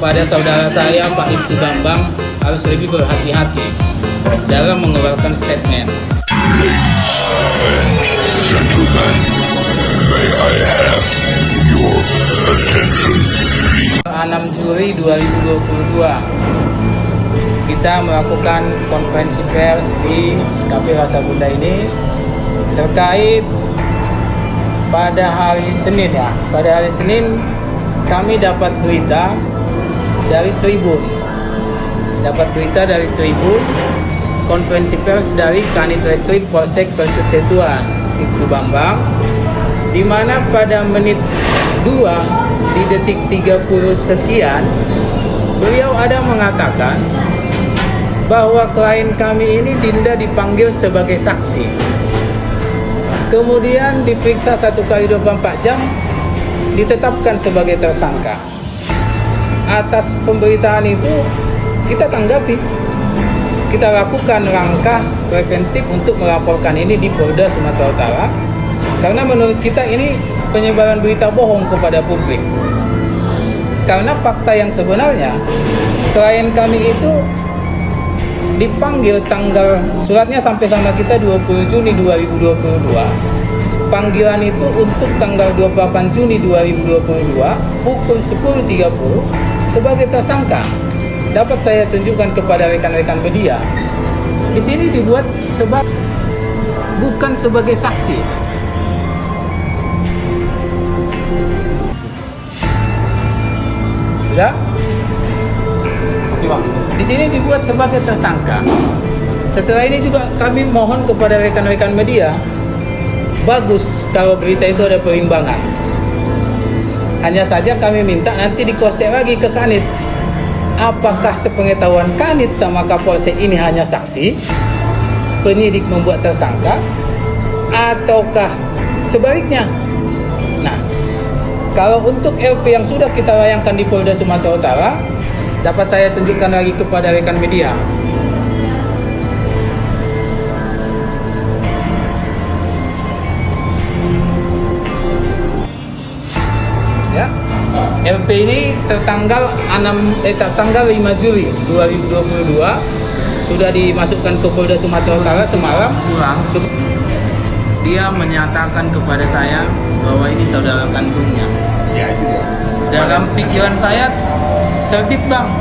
kepada saudara saya Pak Ibtu Bambang harus lebih berhati-hati dalam mengeluarkan statement. Gentlemen, may I have your attention? 6 Juli 2022 kita melakukan konferensi pers di Cafe Rasa Bunda ini terkait pada hari Senin ya. Pada hari Senin kami dapat berita dari Tribun. Konferensi pers dari Kanit Reskrim Polsek Percut Setuan Ibtu Bambang, di mana pada menit 2 di detik 30 sekian beliau ada mengatakan bahwa klien kami ini Dinda dipanggil sebagai saksi, kemudian diperiksa 1 kali 24 jam, ditetapkan sebagai tersangka. Atas pemberitaan itu kita tanggapi, kita lakukan langkah preventif untuk melaporkan ini di Polda Sumatera Utara, karena menurut kita ini penyebaran berita bohong kepada publik. Karena fakta yang sebenarnya klien kami itu dipanggil suratnya sampai sama kita 20 Juni 2022. Panggilan itu untuk tanggal 28 Juni 2022 pukul 10.30 sebagai tersangka. Dapat saya tunjukkan kepada rekan-rekan media. Di sini dibuat bukan sebagai saksi. Ya. Di sini dibuat sebagai tersangka. Setelah ini juga kami mohon kepada rekan-rekan media, bagus kalau berita itu ada perimbangan. Hanya saja kami minta nanti dikosek lagi ke Kanit. Apakah sepengetahuan Kanit sama Kapolsek ini hanya saksi, penyidik membuat tersangka, ataukah sebaliknya? Nah, kalau untuk LP yang sudah kita layangkan di Polda Sumatera Utara, dapat saya tunjukkan lagi kepada rekan media. Ya, LP ini tertanggal 5 Juli 2022 sudah dimasukkan ke Polda Sumatera Utara semalam. Dia menyatakan kepada saya bahwa ini saudara kandungnya. Ya, itu dia. Dalam pikiran saya terbit, Bang,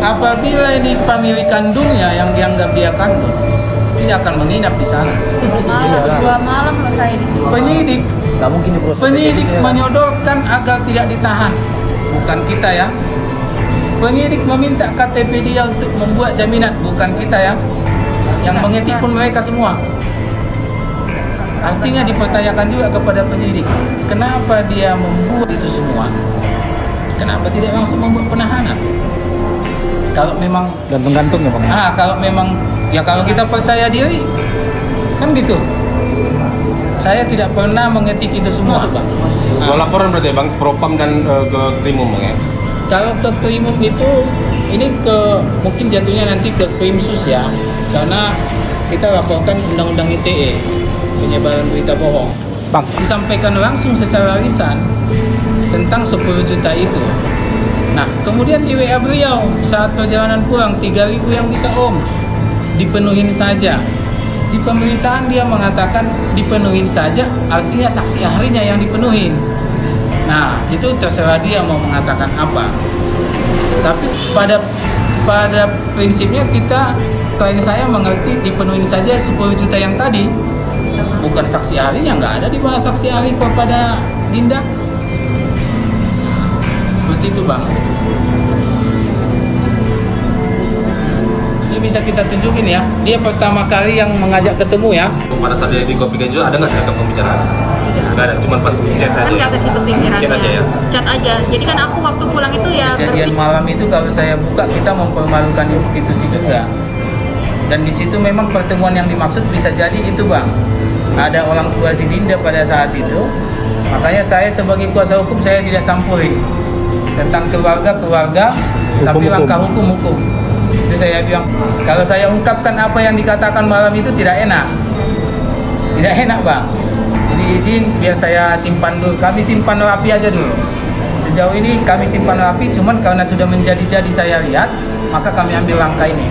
apabila ini famili kandungnya yang dianggap dia kandung, tidak akan menginap di sana. 2 malam loh saya di situ. Penyidik menyodorkan agar tidak ditahan, bukan kita ya. Penyidik meminta KTP dia untuk membuat jaminan, bukan kita ya. Yang mengetik pun mereka semua. Artinya dipertanyakan juga kepada penyidik, kenapa dia membuat itu semua? Kenapa tidak langsung membuat penahanan? Kalau memang Gantung-gantung ya Bang? kalau memang ya, kalau kita percaya diri kan gitu. Saya tidak pernah mengetik itu semua, Bang. Mau laporan berarti ya Bang, Propam dan ke Krimum Bang ya? Kalau ke Krimum itu ini mungkin jatuhnya nanti ke Krimsus ya, karena kita laporkan Undang-Undang ITE, penyebaran berita bohong. Bang, Disampaikan langsung secara lisan tentang 10 juta itu. Nah, kemudian di WA beliau saat perjalanan pulang, 3.000 yang bisa Om, dipenuhin saja. Di pemberitaan dia mengatakan dipenuhin saja, artinya saksi ahlinya yang dipenuhin. Nah, itu terserah dia mau mengatakan apa. Tapi pada prinsipnya klien saya mengerti dipenuhin saja 10 juta yang tadi. Bukan saksi ahlinya, nggak ada di bawah saksi ahli kepada Dinda. Seperti itu, Bang. Ini bisa kita tunjukin ya. Dia pertama kali yang mengajak ketemu ya. pada saat dia di Kopi Ganjo ada nggak rekam pembicaraan? Nggak ada, cuma pas chat aja. Kan gak ke kepikiran Chat aja ya? Chat aja. Jadi kan aku waktu pulang itu ya Kejadian malam itu kalau saya buka, kita mempermalukan institusi juga. Dan di situ memang pertemuan yang dimaksud bisa jadi itu, Bang. Ada orang tua si Dinda pada saat itu. Makanya saya sebagai kuasa hukum saya tidak campurin tentang keluarga, tapi langkah hukum. Itu saya bilang, kalau saya ungkapkan apa yang dikatakan malam itu tidak enak, Bang. Jadi izin biar saya simpan dulu. Kami simpan rapi aja dulu. Sejauh ini kami simpan rapi, cuman karena sudah menjadi-jadi saya lihat, maka kami ambil langkah ini.